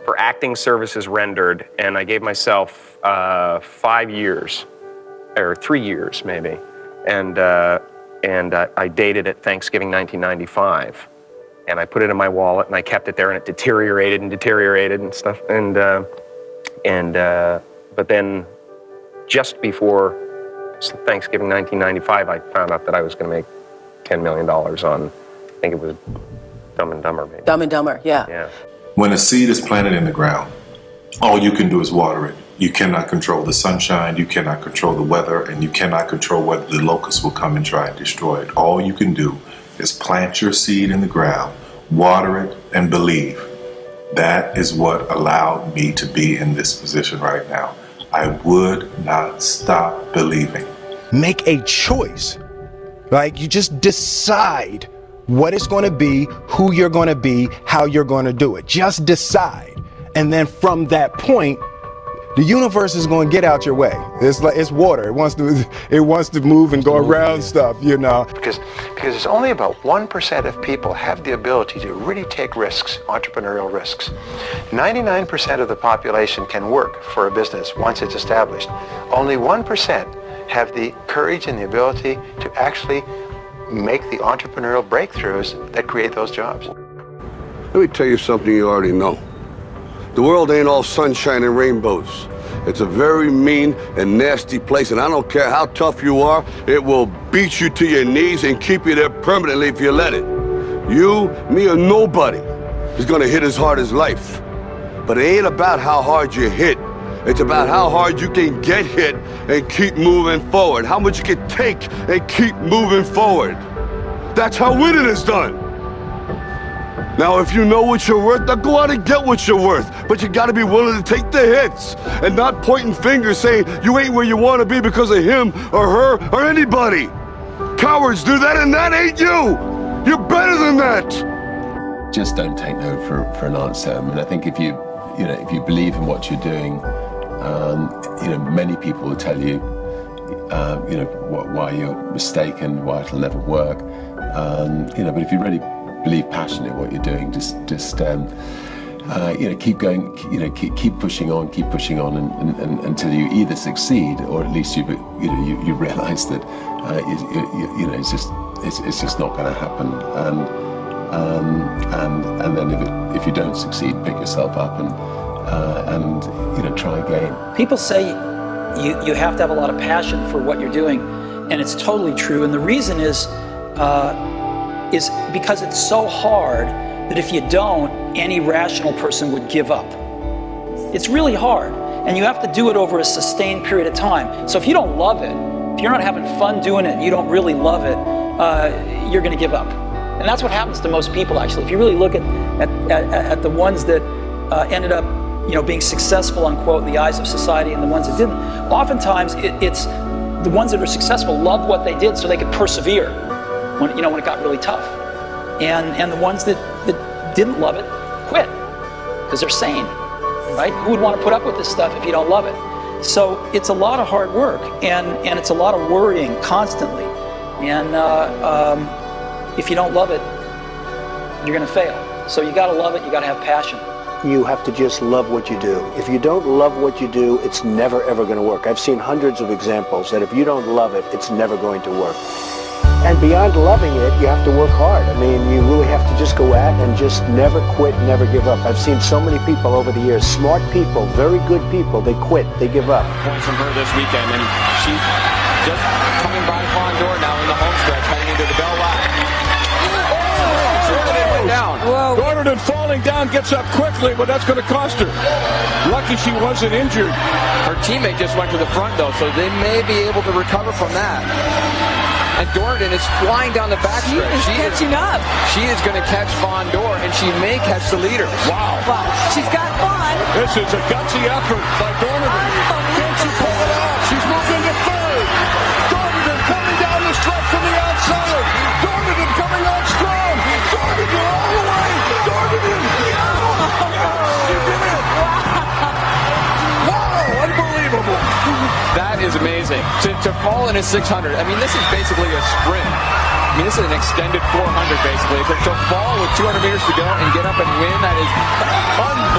for acting services rendered, and I gave myself 5 years, or 3 years maybe, and I dated it Thanksgiving 1995, and I put it in my wallet, and I kept it there, and it deteriorated and stuff, but then just before Thanksgiving 1995, I found out that I was going to make $10 million on, I think it was Dumb and Dumber, maybe. Dumb and Dumber, yeah. When a seed is planted in the ground, all you can do is water it. You cannot control the sunshine, you cannot control the weather, and you cannot control whether the locusts will come and try and destroy it. All you can do is plant your seed in the ground, water it, and believe. That is what allowed me to be in this position right now. I would not stop believing. Make a choice. Like, you just decide what it's going to be, who you're going to be, how you're going to do it. Just decide. And then from that point, the universe is going to get out your way. It's like, it's water. It wants to move and go around stuff, you know. Because it's only about 1% of people have the ability to really take risks, entrepreneurial risks. 99% of the population can work for a business once it's established. Only 1% have the courage and the ability to actually make the entrepreneurial breakthroughs that create those jobs. Let me tell you something you already know. The world ain't all sunshine and rainbows. It's a very mean and nasty place, and I don't care how tough you are, it will beat you to your knees and keep you there permanently if you let it. You, me, or nobody is gonna hit as hard as life. But it ain't about how hard you hit. It's about how hard you can get hit and keep moving forward. How much you can take and keep moving forward. That's how winning is done. Now, if you know what you're worth, now go out and get what you're worth. But you gotta be willing to take the hits and not pointing fingers saying you ain't where you wanna be because of him or her or anybody. Cowards do that, and that ain't you. You're better than that. Just don't take no for an answer. I mean, I think if you believe in what you're doing, many people will tell you, why you're mistaken, why it'll never work. But if you really believe passionately in what you're doing, just keep going, keep pushing on, and until you either succeed or at least you realize that it's just not going to happen. And then if you don't succeed, pick yourself up and try again. People say you have to have a lot of passion for what you're doing, and it's totally true. And the reason is because it's so hard that if you don't, any rational person would give up. It's really hard, and you have to do it over a sustained period of time. So if you don't love it, if you're not having fun doing it, and you don't really love it, you're going to give up. And that's what happens to most people, actually. If you really look at the ones that ended up, being successful, unquote, in the eyes of society, and the ones that didn't, oftentimes it's the ones that are successful loved what they did so they could persevere when it got really tough. And the ones that didn't love it quit because they're sane, right? Who would want to put up with this stuff if you don't love it? So it's a lot of hard work, and it's a lot of worrying constantly. And if you don't love it, you're going to fail. So you got to love it. You got to have passion. You have to just love what you do. If you don't love what you do, it's never, ever going to work. I've seen hundreds of examples that if you don't love it, it's never going to work. And beyond loving it, you have to work hard. I mean, you really have to just go at and just never quit, never give up. I've seen so many people over the years, smart people, very good people, they quit, they give up. Point from her this weekend, and she's just coming by Fondor now in the home stretch, heading into the bell line. Gordon falling down, gets up quickly, but that's going to cost her. Lucky she wasn't injured. Her teammate just went to the front, though, so they may be able to recover from that. And Dornan is flying down the backstretch. She is catching up. She is going to catch Fondor, and she may catch the leader. Wow. She's got fun. This is a gutsy effort by Dornan. Can she pull it off? She's moved into third. Dornan coming down the stretch from the outside. Dornan coming on strong. Dornan all the way. Dornan. She did it. Wow. Unbelievable. That is amazing. To fall in a 600, I mean, this is basically a sprint. I mean, this is an extended 400, basically. To fall with 200 meters to go and get up and win, that is unbelievable.